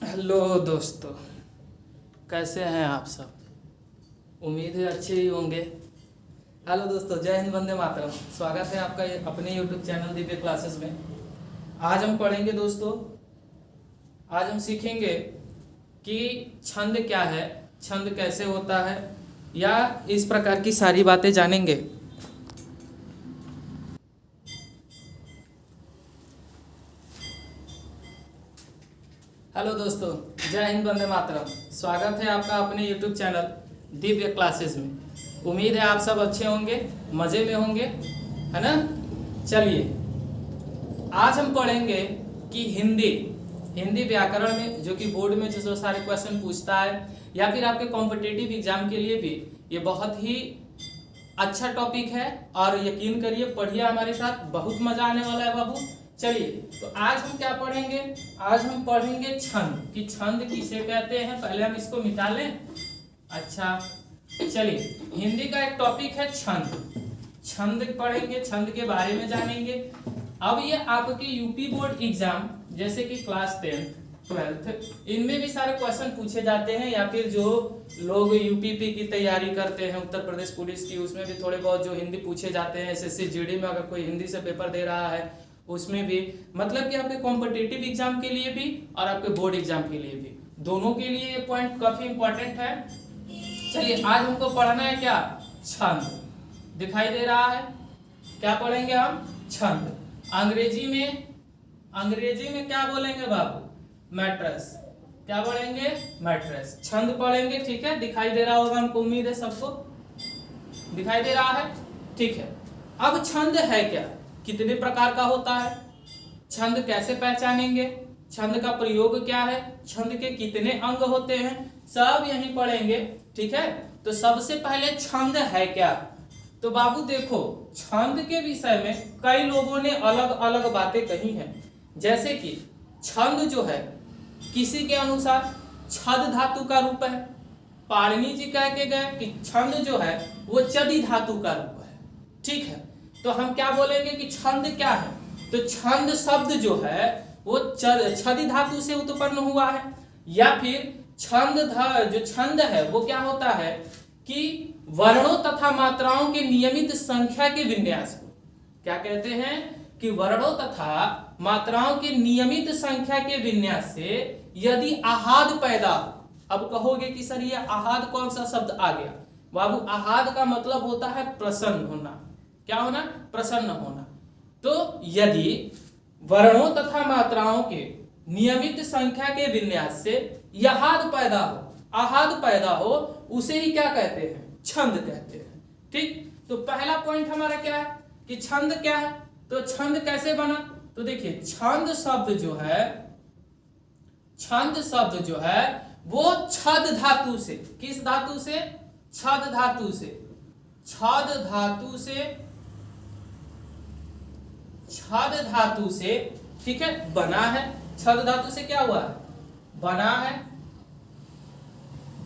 Hello दोस्तों, कैसे हैं आप सब। उम्मीद है अच्छे ही होंगे। हेलो दोस्तों, जय हिंद, वंदे मातरम। स्वागत है आपका अपने यूट्यूब चैनल दिव्य क्लासेस में। आज हम पढ़ेंगे दोस्तों, आज हम सीखेंगे कि छंद क्या है, छंद कैसे होता है, या इस प्रकार की सारी बातें जानेंगे। हेलो दोस्तों, जय हिंद, वंदे मातरम। स्वागत है आपका अपने यूट्यूब चैनल दिव्य क्लासेस में। उम्मीद है आप सब अच्छे होंगे, मज़े में होंगे, है ना। चलिए, आज हम पढ़ेंगे कि हिंदी व्याकरण में, जो कि बोर्ड में जो सारे क्वेश्चन पूछता है, या फिर आपके कॉम्पिटिटिव एग्जाम के लिए भी ये बहुत ही अच्छा टॉपिक है। और यकीन करिए, पढ़िए हमारे साथ, बहुत मजा आने वाला है बाबू। चलिए, तो आज हम क्या पढ़ेंगे, आज हम पढ़ेंगे छंद, कि छंद किसे कहते हैं। पहले हम इसको मिटा लें। अच्छा, चलिए, हिंदी का एक टॉपिक है छंद। छंद पढ़ेंगे, छंद के बारे में जानेंगे। अब ये आपके यूपी बोर्ड एग्जाम, जैसे कि क्लास 10th 12th, इनमें भी सारे क्वेश्चन पूछे जाते हैं, या फिर जो लोग यूपीपी की तैयारी करते हैं, उत्तर प्रदेश पुलिस की, उसमें भी थोड़े बहुत जो हिंदी पूछे जाते हैं। एसएससी जीडी में अगर कोई हिंदी से पेपर दे रहा है, उसमें भी, मतलब कि आपके कॉम्पिटिटिव एग्जाम के लिए भी और आपके बोर्ड एग्जाम के लिए भी, दोनों के लिए ये पॉइंट काफी इंपॉर्टेंट है। चलिए, आज हमको पढ़ना है क्या, छंद। दिखाई दे रहा है, क्या पढ़ेंगे हम, छंद। अंग्रेजी में क्या बोलेंगे बाबू, मैट्रेस। क्या पढ़ेंगे, मैट्रेस। छंद पढ़ेंगे, ठीक है। दिखाई दे रहा होगा हमको, उम्मीद है सबको दिखाई दे रहा है, ठीक है। अब छंद है क्या, कितने प्रकार का होता है, छंद कैसे पहचानेंगे, छंद का प्रयोग क्या है, छंद के कितने अंग होते हैं, सब यहीं पढ़ेंगे, ठीक है। तो सबसे पहले छंद है क्या। तो बाबू देखो, छंद के विषय में कई लोगों ने अलग अलग बातें कही हैं। जैसे कि छंद जो है, किसी के अनुसार छद धातु का रूप है। पाणिनि जी कह के गए कि छंद जो है वो चदी धातु का रूप है, ठीक है। तो हम क्या बोलेंगे कि छंद क्या है। तो छंद शब्द जो है वो छदि धातु से उत्पन्न हुआ है, या फिर जो छंद है वो क्या होता है कि वर्णों तथा मात्राओं के नियमित संख्या के विन्यास को क्या कहते हैं, कि वर्णों तथा मात्राओं के नियमित संख्या के विन्यास से यदि आहाद पैदा हो। अब कहोगे कि सर ये आहाद कौन सा शब्द आ गया। बाबू, आहाद का मतलब होता है प्रसन्न होना। क्या होना, प्रसन्न होना। तो यदि वर्णों तथा मात्राओं के नियमित संख्या के विन्यास से यहाद पैदा हो, आहाद पैदा हो, उसे ही क्या कहते हैं, छंद कहते हैं, ठीक। तो पहला पॉइंट हमारा क्या है कि छंद क्या है। तो छंद कैसे बना, तो देखिए, छंद शब्द जो है वो छद धातु से, किस धातु से, छद धातु से, छद धातु से, ठीक है, बना है। छद धातु से क्या हुआ है,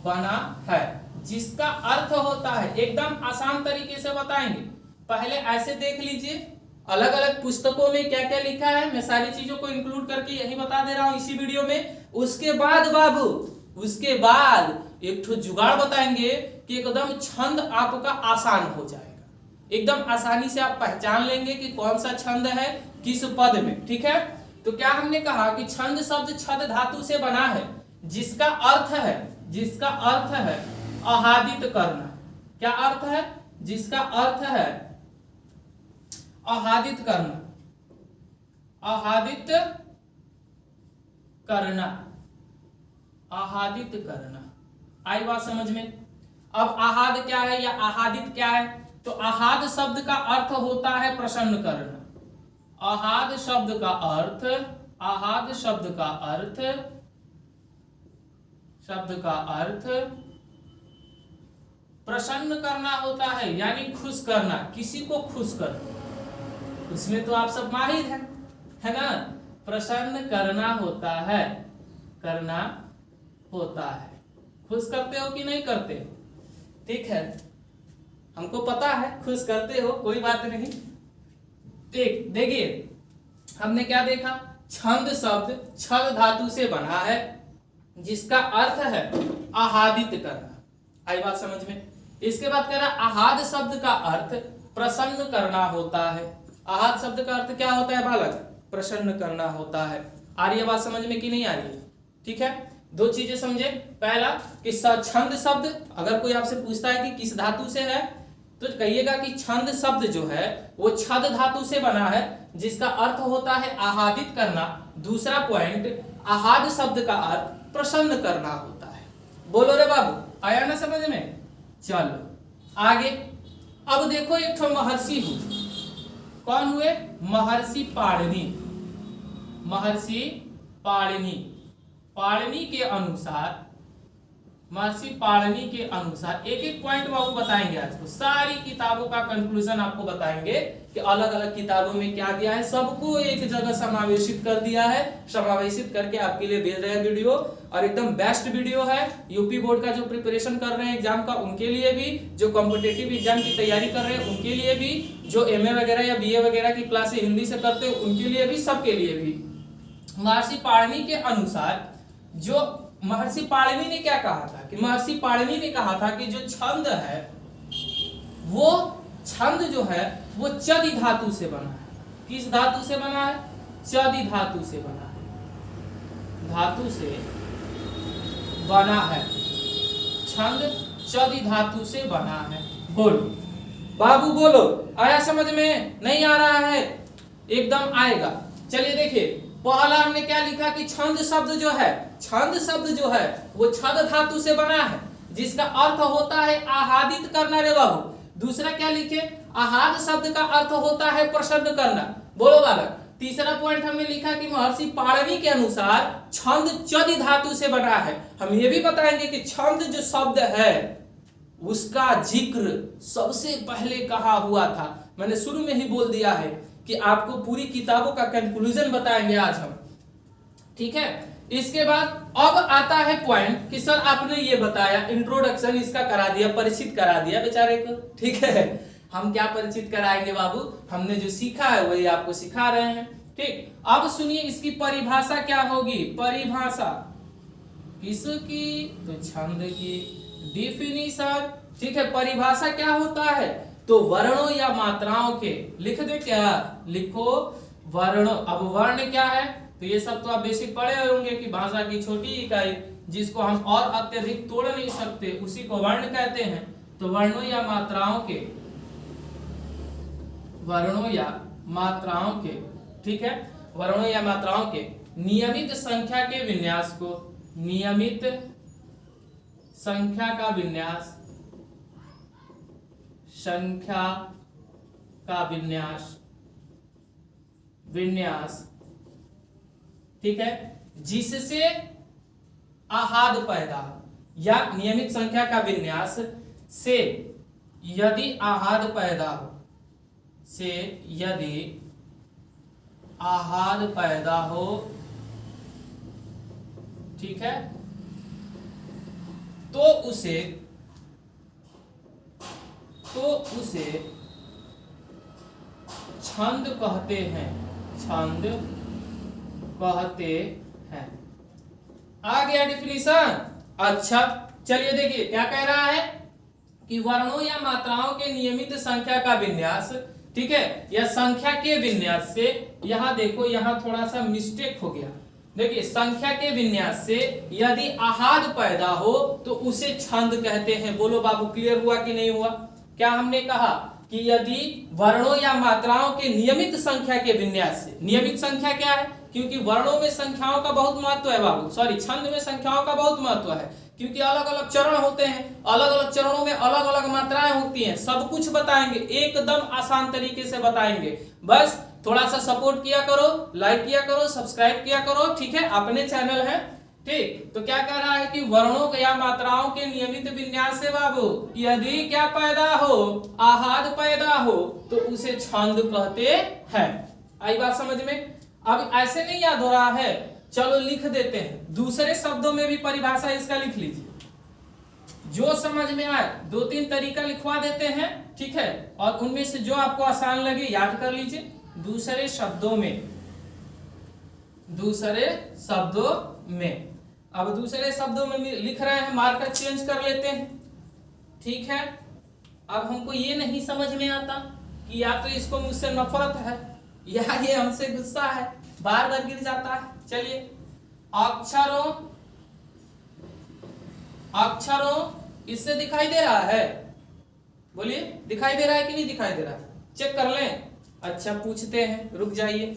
बना है, जिसका अर्थ होता है, एकदम आसान तरीके से बताएंगे। पहले ऐसे देख लीजिए, अलग अलग पुस्तकों में क्या क्या लिखा है, मैं सारी चीजों को इंक्लूड करके यही बता दे रहा हूं इसी वीडियो में। उसके बाद बाबू, उसके बाद एक ठो जुगाड़ बताएंगे कि एकदम छंद आपका आसान हो जाएगा, एकदम आसानी से आप पहचान लेंगे कि कौन सा छंद है किस पद में, ठीक है। तो क्या हमने कहा कि छंद शब्द छद धातु से बना है, जिसका अर्थ है आहादित करना। क्या अर्थ है, जिसका अर्थ है आहादित करना। आई बात समझ में। अब आहाद क्या है या आहादित क्या है। तो आहाद शब्द का अर्थ होता है प्रसन्न करना। आहाद शब्द का अर्थ प्रसन्न करना होता है, यानी खुश करना, किसी को खुश करना। उसमें तो आप सब माहिर हैं, है ना। प्रसन्न करना होता है, खुश करते हो कि नहीं करते, ठीक है। हमको पता है खुश करते हो, कोई बात नहीं। देखिए, हमने क्या देखा, छंद शब्द छद धातु से बना है, जिसका अर्थ है आहादित करना। आई बात समझ में। इसके बाद कह रहा आहाद शब्द का अर्थ प्रसन्न करना होता है। आहाद शब्द का अर्थ क्या होता है बालक? प्रसन्न करना होता है। आ रही है बात समझ में कि नहीं आ रही है? ठीक है, दो चीजें समझे। पहला कि छंद शब्द, अगर कोई आपसे पूछता है कि किस धातु से है तो कहिएगा कि छंद शब्द जो है वो छद धातु से बना है, जिसका अर्थ होता है आहादित करना। दूसरा पॉइंट, आहाद शब्द का अर्थ प्रसन्न करना होता है। बोलो रे बाबू, आया ना समझ में? चलो आगे। अब देखो एक ठो महर्षि हुए। कौन हुए? महर्षि पाणिनि। महर्षि पाणिनि। पाणिनि के अनुसार, महर्षि पाणिनि के अनुसार एक एक पॉइंट बाबू बताएंगे आज को। सारी किताबों का कंक्लूजन आपको बताएंगे कि अलग अलग किताबों में क्या दिया है, सबको एक जगह समावेशित कर दिया है। समावेशित करके आपके लिए भेज रहे हैं वीडियो, और एकदम बेस्ट वीडियो है। यूपी बोर्ड का जो प्रिपरेशन कर रहे हैं एग्जाम का उनके लिए भी, जो कॉम्पिटेटिव एग्जाम की तैयारी कर रहे हैं उनके लिए भी, जो एमए वगैरह या बीए वगैरह की क्लासें हिंदी से करते हैं उनके लिए भी, सबके लिए भी। महर्षि पाणिनि के अनुसार, जो महर्षि पाणिनि ने क्या कहा था कि महर्षि पाणिनि ने कहा था कि जो छंद है वो छंद जो है वो चदि धातु से बना है। किस धातु से बना है? चदि धातु से बना है। धातु से बना है। छंद चदि धातु से बना है। बोलो बाबू, बोलो। आया समझ में? नहीं आ रहा है? एकदम आएगा। चलिए देखिए, पहला हमने क्या लिखा कि छंद शब्द जो है, छंद शब्द जो है वो छद धातु से बना है, जिसका अर्थ होता है आहादित करना रे बाबू। दूसरा क्या लिखे? आहाद शब्द का अर्थ होता है प्रसन्न करना। बोलो बालक। तीसरा पॉइंट हमने लिखा कि महर्षि पाणिनि के अनुसार छंद चदि धातु से बना है। हम ये भी बताएंगे कि छंद जो शब्द है उसका जिक्र सबसे पहले कहा हुआ था। मैंने शुरू में ही बोल दिया है कि आपको पूरी किताबों का कंक्लूजन बताएंगे आज हम। ठीक है, इसके बाद अब आता है पॉइंट कि सर आपने ये बताया, इंट्रोडक्शन इसका करा दिया, परिचित करा दिया बेचारे को। ठीक है, हम क्या परिचित कराएंगे बाबू? हमने जो सीखा है वही आपको सिखा रहे हैं। ठीक, अब सुनिए इसकी परिभाषा क्या होगी। परिभाषा किसकी? तो छंद की। डिफिनीशन, ठीक है, परिभाषा क्या होता है? तो वर्णों या मात्राओं के, लिख दे क्या? लिखो वर्ण। अब वर्ण क्या है? तो ये सब तो आप बेसिक पढ़े होंगे कि भाषा की छोटी इकाई जिसको हम और अत्यधिक तोड़ नहीं सकते उसी को वर्ण कहते हैं। तो वर्णों या मात्राओं के, वर्णों या मात्राओं के, ठीक है, वर्णों या मात्राओं के नियमित संख्या के विन्यास को, नियमित संख्या का विन्यास, संख्या का विन्यास, विन्यास, ठीक है, जिससे आहाद पैदा हो, या नियमित संख्या का विन्यास से यदि आहाद पैदा हो, से यदि आहाद पैदा हो, ठीक है, तो उसे छंद कहते हैं। छंद कहते हैं। आ गया डिफिनीशन? अच्छा चलिए देखिए क्या कह रहा है कि वर्णों या मात्राओं के नियमित संख्या का विन्यास, ठीक है, या संख्या के विन्यास से, यहां देखो यहां थोड़ा सा मिस्टेक हो गया। देखिए, संख्या के विन्यास से यदि आहाद पैदा हो तो उसे छंद कहते हैं। बोलो बाबू, क्लियर हुआ कि नहीं हुआ? क्या हमने कहा कि यदि वर्णों या मात्राओं के नियमित संख्या के विन्यास से, नियमित संख्या क्या है? क्योंकि वर्णों में संख्याओं का बहुत महत्व है बाबू, सॉरी छंद में संख्याओं का बहुत महत्व है, क्योंकि अलग अलग चरण होते हैं, अलग अलग चरणों में अलग अलग मात्राएं होती हैं। सब कुछ बताएंगे, एकदम आसान तरीके से बताएंगे। बस थोड़ा सा सपोर्ट किया करो, लाइक किया करो, सब्सक्राइब किया करो, ठीक है, अपने चैनल है। ठीक, तो क्या कह रहा है कि वर्णों या मात्राओं के नियमित विन्यास से बाबू यदि क्या पैदा हो, आहाद पैदा हो, तो उसे छंद कहते हैं। आई बात समझ में? अब ऐसे नहीं याद हो रहा है, चलो लिख देते हैं, दूसरे शब्दों में भी परिभाषा इसका लिख लीजिए, जो समझ में आए। 2-3 तरीका लिखवा देते हैं, ठीक है, और उनमें से जो आपको आसान लगे याद कर लीजिए। दूसरे शब्दों में, दूसरे शब्दों में अब दूसरे शब्दों में लिख रहे हैं, मार्कर चेंज कर लेते हैं, ठीक है। अब हमको ये नहीं समझ में आता कि या तो इसको मुझसे नफरत है या ये हमसे गुस्सा है, बार बार गिर जाता है। चलिए, अक्षरों, अक्षरों इससे दिखाई दे रहा है, बोलिए दिखाई दे रहा है कि नहीं दिखाई दे रहा है, चेक कर लें। अच्छा पूछते हैं, रुक जाइए।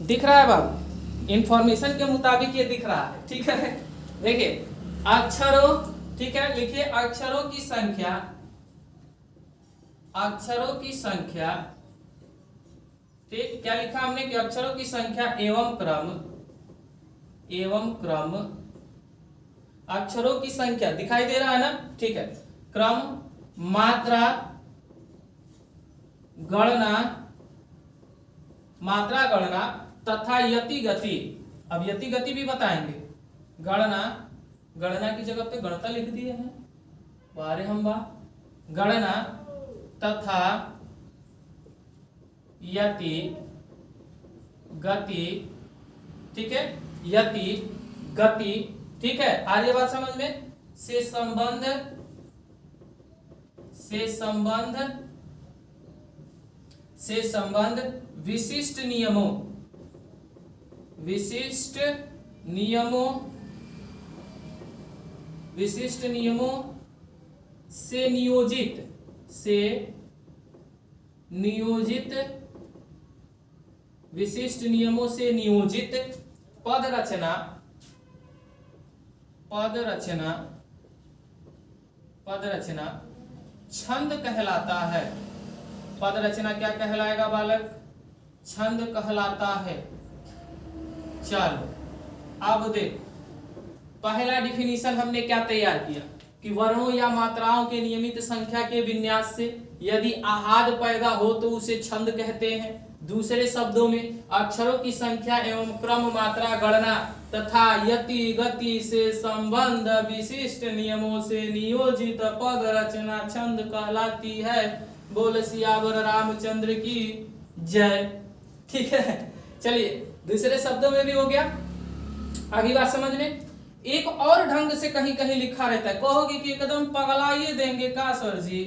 दिख रहा है बाबू, इंफॉर्मेशन के मुताबिक ये दिख रहा है, ठीक है। देखिए अक्षरों, ठीक है, लिखिए अक्षरों की संख्या, अक्षरों की संख्या, ठीक, क्या लिखा हमने कि अक्षरों की संख्या एवं क्रम, एवं क्रम, अक्षरों की संख्या दिखाई दे रहा है ना, ठीक है, क्रम, मात्रा, गणना, मात्रा गणना तथा यति गति। अब यति गति भी बताएंगे। गणना, गणना की जगह पे गणता लिख दिए हैं, बारे हम बा, गणना तथा यति गति, ठीक है, यति गति, ठीक है। आज ये बात समझ में, से संबंध, से संबंध, से संबंध विशिष्ट नियमों, विशिष्ट नियमों, विशिष्ट नियमों से नियोजित, से नियोजित, विशिष्ट नियमों से नियोजित पद रचना, पद रचना, पद रचना छंद कहलाता है। पद रचना क्या कहलाएगा बालक? छंद कहलाता है। चलो अब देख, पहला डिफिनीशन हमने क्या तैयार किया कि वर्णों या मात्राओं के नियमित संख्या के विन्यास से यदि आहाद पैदा हो तो उसे छंद कहते हैं। दूसरे शब्दों में अक्षरों की संख्या एवं क्रम, मात्रा, गणना तथा यति गति से संबंध विशिष्ट नियमों से नियोजित पद रचना छंद कहलाती है। बोल सियावर रामचंद्र की जय। ठीक है, चलिए दूसरे शब्दों में भी हो गया। अगली बात समझ में, एक और ढंग से कहीं कहीं लिखा रहता है, कहोगे कि एकदम पगलाइए देंगे का सर जी,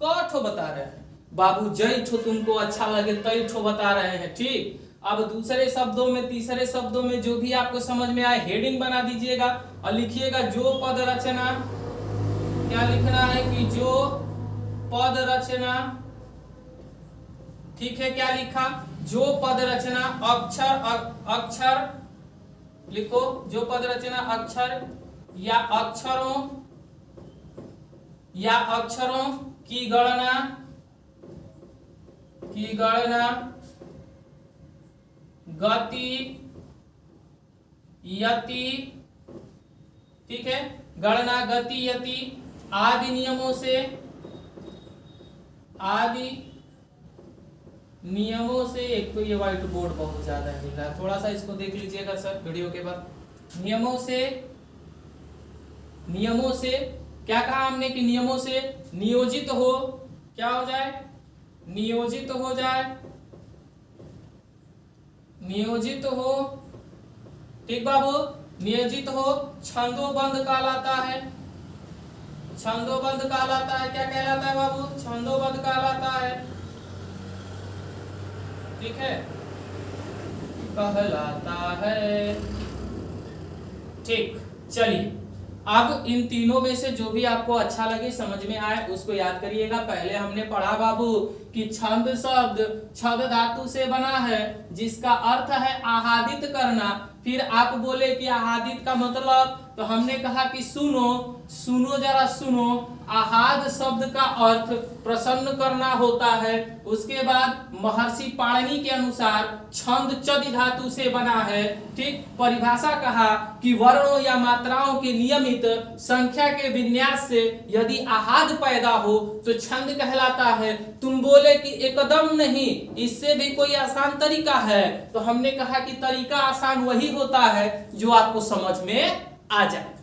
कौन बता रहे हैं बाबू, जय ठो तुमको अच्छा लगे तई ठो बता रहे हैं। ठीक, अब दूसरे शब्दों में, तीसरे शब्दों में जो भी आपको समझ में आए हेडिंग बना दीजिएगा और लिखिएगा जो पद रचना, क्या लिखना है कि जो पद रचना, ठीक है, क्या लिखा, जो पद रचना अक्षर, अक्षर लिखो, जो पद रचना अक्षर या अक्षरों, या अक्षरों की गणना, की गणना, गति, यति, ठीक है, गणना, गति, यति आदि नियमों से, आदि नियमों से। एक तो ये व्हाइट बोर्ड बहुत ज्यादा मिल रहा है, थोड़ा सा इसको देख लीजिएगा सर वीडियो के बाद। नियमों से, नियमों से क्या कहा हमने कि नियमों से नियोजित हो, क्या हो जाए, नियोजित हो जाए, नियोजित हो, ठीक बाबू, नियोजित हो, छंदोबंद कहलाता है। छंदोबंद कहलाता है, क्या कहलाता है बाबू, छंदोबंद कहलाता है, ठीक है, कहलाता है। ठीक, चलिए अब इन तीनों में से जो भी आपको अच्छा लगे, समझ में आए, उसको याद करिएगा। पहले हमने पढ़ा बाबू कि छंद शब्द छद धातु से बना है जिसका अर्थ है आहादित करना। फिर आप बोले कि आहादित का मतलब, तो हमने कहा कि सुनो, सुनो जरा सुनो, आहाद शब्द का अर्थ प्रसन्न करना होता है। उसके बाद महर्षि पाणिनि के अनुसार छंद चदि धातु से बना है। ठीक, परिभाषा कहा कि वर्णों या मात्राओं के नियमित संख्या के विन्यास से यदि आहाद पैदा हो तो छंद कहलाता है। तुम बोले कि एकदम नहीं, इससे भी कोई आसान तरीका है, तो हमने कहा कि तरीका आसान वही होता है जो आपको समझ में आ जाए।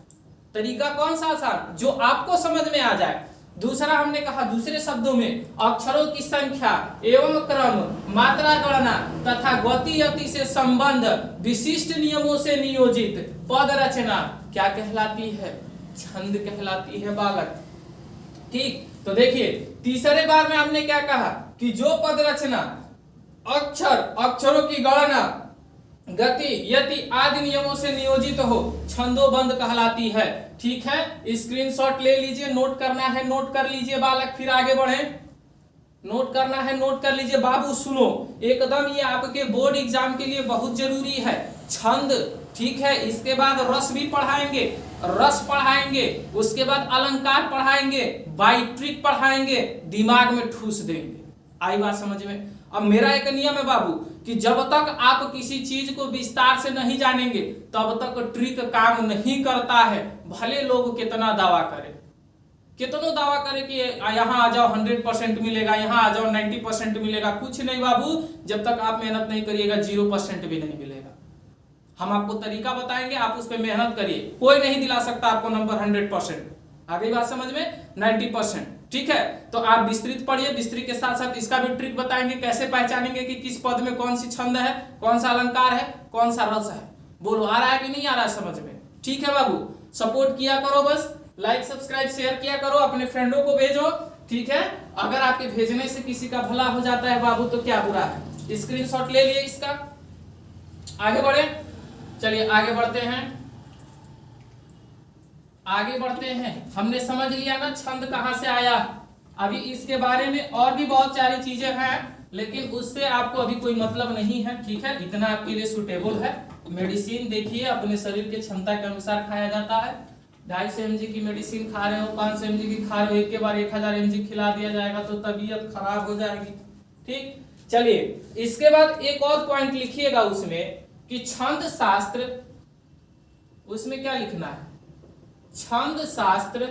तरीका कौन सा आसान? जो आपको समझ में आ जाए। दूसरा हमने कहा दूसरे शब्दों में अक्षरों की संख्या एवं क्रम, मात्रा गणना तथा गति अति से संबंध विशिष्ट नियमों से नियोजित पद रचना क्या कहलाती है? छंद कहलाती है बालक। ठीक, तो देखिए तीसरे बार में हमने क्या कहा कि जो पद रचना अक्षरों की गणना, गति, यति आदि नियमों से नियोजित हो छंदोबद्ध कहलाती है। ठीक है, स्क्रीनशॉट ले लीजिए, नोट करना है नोट कर लीजिए बालक, फिर आगे बढ़े। नोट करना है नोट कर लीजिए बाबू, सुनो एकदम, ये आपके बोर्ड एग्जाम के लिए बहुत जरूरी है छंद। ठीक है, इसके बाद रस भी पढ़ाएंगे, रस पढ़ाएंगे, उसके बाद अलंकार पढ़ाएंगे, बाइट्रिक पढ़ाएंगे, दिमाग में ठूस देंगे। आई बात समझ में? अब मेरा एक नियम है बाबू कि जब तक आप किसी चीज को विस्तार से नहीं जानेंगे तब तक ट्रिक काम नहीं करता है। भले लोग कितना दावा करें, कितनों दावा करे कि यहाँ आ जाओ 100% मिलेगा, यहाँ आ जाओ 90% मिलेगा, कुछ नहीं बाबू, जब तक आप मेहनत नहीं करिएगा 0% भी नहीं मिलेगा। हम आपको तरीका बताएंगे, आप उस पर मेहनत करिए, कोई नहीं दिला सकता आपको नंबर 100%। आगे बात समझ में? 90%। ठीक है, तो आप विस्तृत पढ़िए, विस्तृत के साथ साथ इसका भी ट्रिक बताएंगे, कैसे पहचानेंगे कि किस पद में कौन सी छंद है, कौन सा अलंकार है, कौन सा रस है। बोलो आ रहा है कि नहीं आ रहा है समझ में? ठीक है बाबू, सपोर्ट किया करो, बस लाइक सब्सक्राइब शेयर किया करो, अपने फ्रेंडों को भेजो। ठीक है, अगर आपके भेजने से किसी का भला हो जाता है बाबू तो क्या बुरा है। स्क्रीनशॉट ले लिए इसका, आगे बढ़े। चलिए आगे बढ़ते हैं, आगे बढ़ते हैं। हमने समझ लिया ना छंद कहां से आया। अभी इसके बारे में और भी बहुत सारी चीजें हैं, लेकिन उससे आपको अभी कोई मतलब नहीं है। ठीक है, इतना आपके लिए सुटेबल है। मेडिसिन देखिए अपने शरीर के क्षमता के अनुसार खाया जाता है। 250 mg की मेडिसिन खा रहे हो, 500 mg की खा रहे हो, एक के बार 1000 mg खिला दिया जाएगा तो तबीयत खराब हो जाएगी। ठीक, चलिए इसके बाद एक और पॉइंट लिखिएगा उसमें कि छंद शास्त्र, उसमें क्या लिखना है? छंद शास्त्र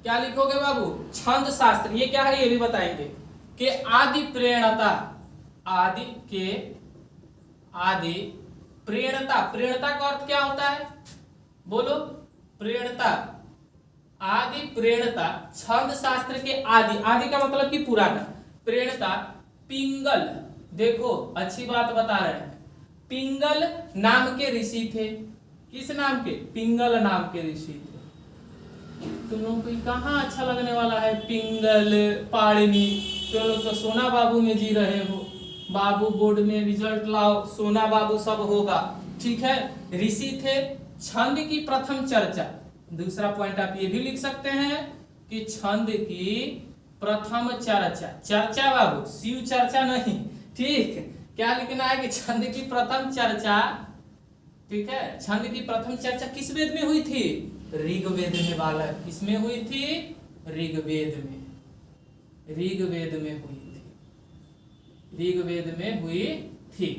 क्या लिखोगे बाबू? छंद शास्त्र ये क्या है ये भी बताएंगे कि आदि प्रेरणता, आदि के आदि प्रेरणता, प्रेरणता का अर्थ क्या होता है? बोलो, प्रेरणता, आदि प्रेरणता, छंद शास्त्र के आदि, आदि का मतलब कि पुराना, प्रेरणता पिंगल, देखो अच्छी बात बता रहे हैं, पिंगल नाम के ऋषि थे। किस नाम के? पिंगल नाम के ऋषि थे। तुम लोगों को कहाँ अच्छा लगने वाला है पिंगल, पाणिनि, तुम लोग तो सोना बाबू में जी रहे हो। बाबू बोर्ड में रिजल्ट लाओ, सोना बाबू सब होगा। ठीक है, ऋषि थे। छंद की प्रथम चर्चा, दूसरा पॉइंट आप ये भी लिख सकते हैं कि छंद की प्रथम चर्चा, चर्चा बाबू शिव चर्चा नहीं। ठीक, क्या लिखना है कि छंद की प्रथम चर्चा, ठीक है, छंद की प्रथम चर्चा किस वेद में हुई थी? ऋग्वेद में बालक। किसमें हुई थी? ऋग्वेद में, ऋग्वेद में हुई थी, ऋग्वेद में हुई थी।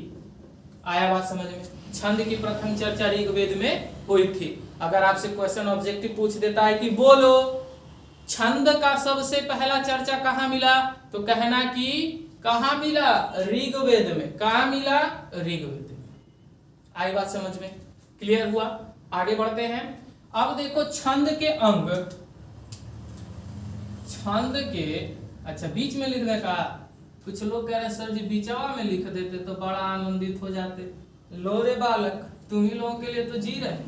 आया बात समझ में? छंद की प्रथम चर्चा ऋग्वेद में हुई थी। अगर आपसे क्वेश्चन ऑब्जेक्टिव पूछ देता है कि बोलो छंद का सबसे पहला चर्चा कहाँ मिला, तो कहना कि कहाँ मिला? ऋग्वेद में। कहाँ मिला? ऋग्वेद में। आई बात समझ में? क्लियर हुआ? आगे बढ़ते हैं। अब देखो छंद के अंग, छंद के, अच्छा बीच में लिखने का, कुछ लोग कह रहे हैं सर जी बीचवा में लिख देते तो बड़ा आनंदित हो जाते। लो रे बालक, तुम ही लोगों के लिए तो जी रहे।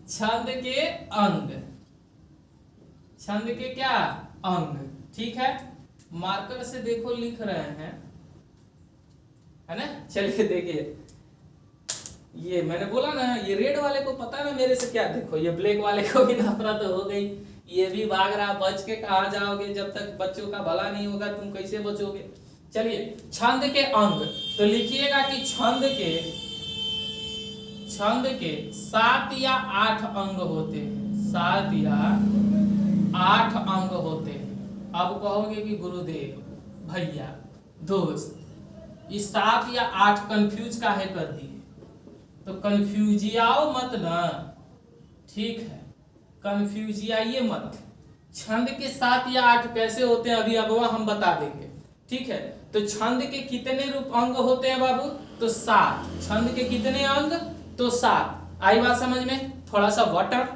छंद के अंग, छंद के क्या? अंग। ठीक है, मार्कर से देखो लिख रहे हैं, है ना? चलिए देखिए, ये मैंने बोला ना, ये रेड वाले को पता ना मेरे से क्या, देखो ये ब्लैक वाले को भी नफरत हो गई, ये भी भाग रहा। बच के कहा जाओगे? जब तक बच्चों का भला नहीं होगा तुम कैसे बचोगे? चलिए छंद के अंग, तो लिखिएगा कि छंद के 7 या 8 अंग होते हैं, 7 या 8 अंग होते हैं। अब कहोगे कि गुरुदेव, भैया, दोस्त, इस 7 या 8 कंफ्यूज काहे कर दिए? तो कंफ्यूजियाओ मत ना, ठीक है, कंफ्यूजियाइए मत। छंद के 7 या 8 कैसे होते हैं अभी अगवा हम बता देंगे। ठीक है, तो छंद के कितने रूप अंग होते हैं बाबू? तो 7। छंद के कितने अंग? तो 7। आई बात समझ में? थोड़ा सा वाटर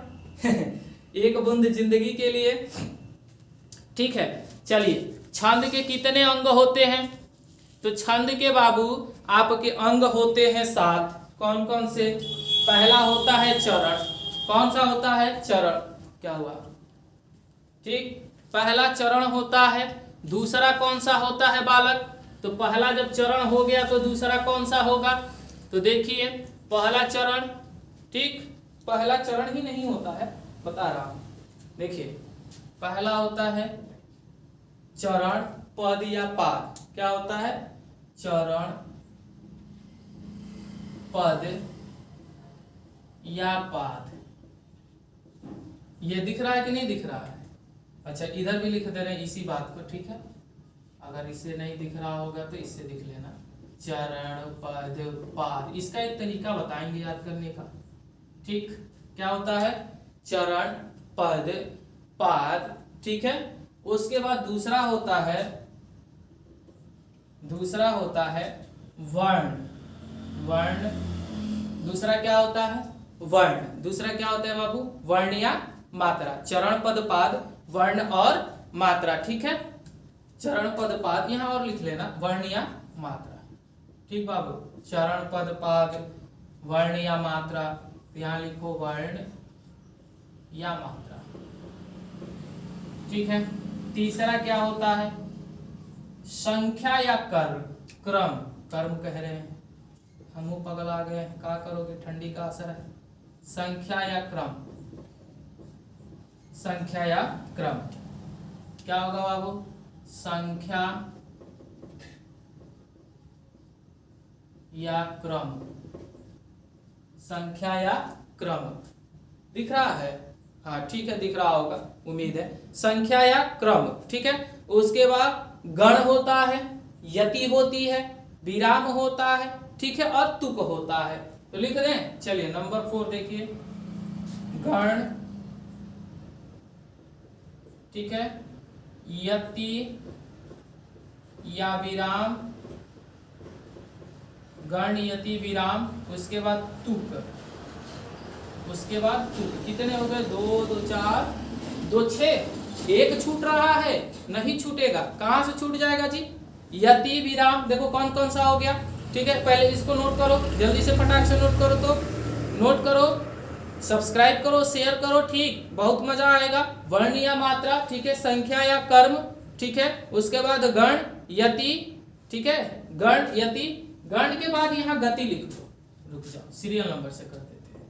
एक बूंद जिंदगी के लिए। ठीक है, चलिए छंद के कितने अंग होते हैं? तो छंद के बाबू आपके अंग होते हैं 7। कौन कौन से? पहला होता है चरण। कौन सा होता है? चरण। क्या हुआ? ठीक, पहला चरण होता है। दूसरा कौन सा होता है बालक? तो पहला जब चरण हो गया तो दूसरा कौन सा होगा? तो देखिए पहला चरण, ठीक, पहला चरण ही नहीं होता है, बता रहा हूं। देखिए पहला होता है चरण, पद या पाद। क्या होता है? चरण, पद या पाद। ये दिख रहा है कि नहीं दिख रहा है? अच्छा, इधर भी लिख दे रहे हैं इसी बात को, ठीक है। अगर इससे नहीं दिख रहा होगा तो इससे लिख लेना, चरण, पद, पाद। इसका एक तरीका बताएंगे याद करने का, ठीक। क्या होता है? चरण, पद, पाद, ठीक है। उसके बाद दूसरा होता है वर्ण। वर्ण, दूसरा क्या होता है? वर्ण। दूसरा क्या होता है बाबू? वर्ण या मात्रा। चरण, पद, पाद, वर्ण और मात्रा, ठीक है। चरण, पद, पाद, यहां और लिख लेना वर्ण या मात्रा, ठीक बाबू। चरण, पद, पाद, वर्ण या मात्रा, यहां लिखो वर्ण या मात्रा, ठीक है। तीसरा क्या होता है? संख्या या कर्म। कर्म कह रहे हैं, हम पगल आ गए हैं, क्या करोगे, ठंडी का असर है। संख्या या क्रम। संख्या या क्रम क्या होगा बाबू? संख्या या क्रम। संख्या या क्रम दिख रहा है? हाँ ठीक है, दिख रहा होगा, उम्मीद है। संख्या या क्रम, ठीक है। उसके बाद गण होता है, यति होती है, विराम होता है, ठीक है, और तुक होता है। तो लिख दें, चलिए नंबर 4 देखिए, गण, ठीक है, यति या विराम, गण, यति, विराम, उसके बाद तुक, उसके बाद तुक। कितने हो गए? 2 2 4 2 6। एक छूट रहा है, नहीं छूटेगा। कहां से छूट जाएगा जी? यति, विराम। देखो कौन कौन सा हो गया, ठीक है। पहले इसको नोट करो, जल्दी से फटाक से नोट करो। तो नोट करो, सब्सक्राइब करो, शेयर करो, ठीक, बहुत मजा आएगा। वर्ण या मात्रा, ठीक है, संख्या या कर्म, ठीक है, उसके बाद गण, यति, ठीक है, गण, यति, गण के बाद यहाँ गति लिख दो। रुक जाओ, सीरियल नंबर से कर देते हैं।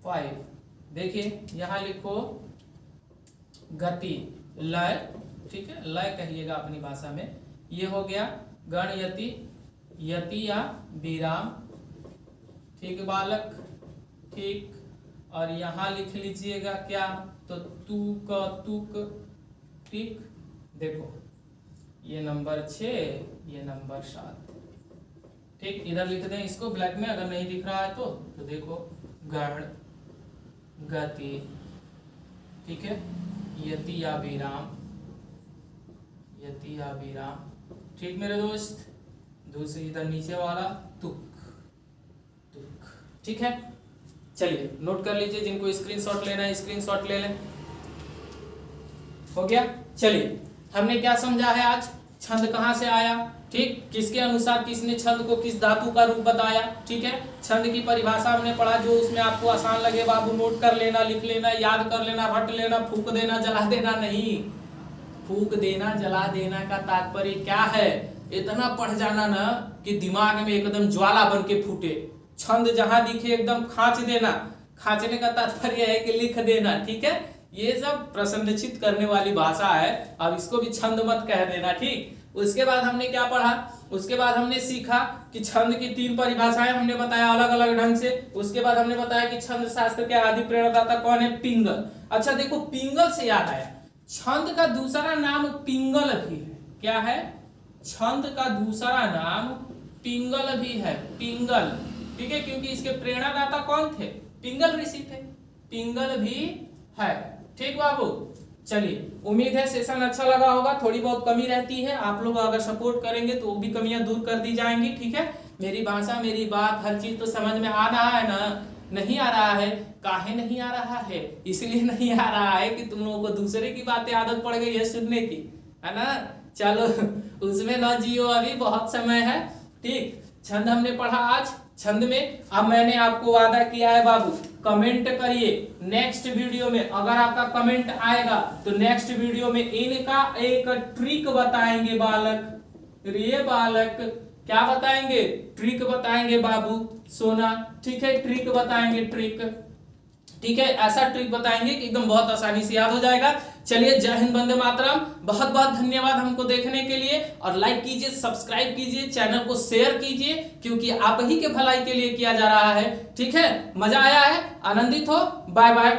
5 देखिए, यहाँ लिखो गति, लय, ठीक है, लय कहिएगा अपनी भाषा में। ये हो गया गण, यति, यति या विराम, ठीक बालक, ठीक। और यहाँ लिख लीजिएगा क्या? तो तुक, तुक, ठीक। देखो ये नंबर 6, ये नंबर 7, ठीक। इधर लिख दें इसको ब्लैक में, अगर नहीं दिख रहा है तो देखो गण, गति, ठीक है, यति या विराम, यति या विराम, ठीक मेरे दोस्त। दूसरी इधर नीचे वाला तुक, तुक, ठीक है। चलिए नोट कर लीजिए, जिनको स्क्रीनशॉट लेना है स्क्रीनशॉट ले लें। हो गया? चलिए हमने क्या समझा है आज? छंद कहाँ से आया, ठीक, किसके अनुसार किसने छंद को किस धातु का रूप बताया, ठीक है। छंद की परिभाषा हमने पढ़ा, जो उसमें आपको आसान लगे बाबू नोट कर लेना, लिख लेना, याद कर लेना, रट लेना। फूक देना, जला देना नहीं। फूक देना, जला देना का तात्पर्य क्या है? इतना पढ़ जाना ना कि दिमाग में एकदम ज्वाला बन के फूटे। छंद जहां दिखे एकदम खांच देना। खांचने का तात्पर्य है कि लिख देना, ठीक है। ये सब प्रसन्नचित करने वाली भाषा है, अब इसको भी छंद मत कह देना, ठीक। उसके बाद हमने क्या पढ़ा? उसके बाद हमने सीखा कि छंद की 3 परिभाषाएं हमने बताया अलग अलग ढंग से। उसके बाद हमने बताया कि छंद शास्त्र के आदि प्रेरणादाता कौन है? पिंगल। अच्छा देखो, पिंगल से याद आया, छंद का दूसरा नाम पिंगल भी है। क्या है? छंद का दूसरा नाम पिंगल भी है, पिंगल, ठीक है, क्योंकि इसके प्रेरणादाता कौन थे? पिंगल ऋषि थे। पिंगल भी है, ठीक बाबू। चलिए उम्मीद है सेशन अच्छा लगा होगा। थोड़ी बहुत कमी रहती है, आप लोग अगर सपोर्ट करेंगे तो वो भी कमियां दूर कर दी जाएंगी, ठीक है। मेरी भाषा, मेरी बात, हर चीज तो समझ में आ रहा है ना? नहीं आ रहा है काहे नहीं आ रहा है? इसलिए नहीं आ रहा है कि तुम लोगों को दूसरे की बातें आदत पड़ गई है सुनने की, है ना। चलो उसमें न जियो, अभी बहुत समय है। ठीक, छंद हमने पढ़ा आज। छंद में अब मैंने आपको वादा किया है बाबू, कमेंट करिए नेक्स्ट वीडियो में। अगर आपका कमेंट आएगा तो नेक्स्ट वीडियो में इनका एक ट्रिक बताएंगे बालक। रे बालक, क्या बताएंगे? ट्रिक बताएंगे बाबू सोना, ठीक है, ट्रिक बताएंगे, ट्रिक, ठीक है, ऐसा ट्रिक बताएंगे कि एकदम बहुत आसानी से याद हो जाएगा। चलिए, जय हिंद, वंदे मातरम। बहुत बहुत धन्यवाद हमको देखने के लिए, और लाइक कीजिए, सब्सक्राइब कीजिए, चैनल को शेयर कीजिए, क्योंकि आप ही के भलाई के लिए किया जा रहा है। ठीक है, मजा आया है, आनंदित हो। Bye bye.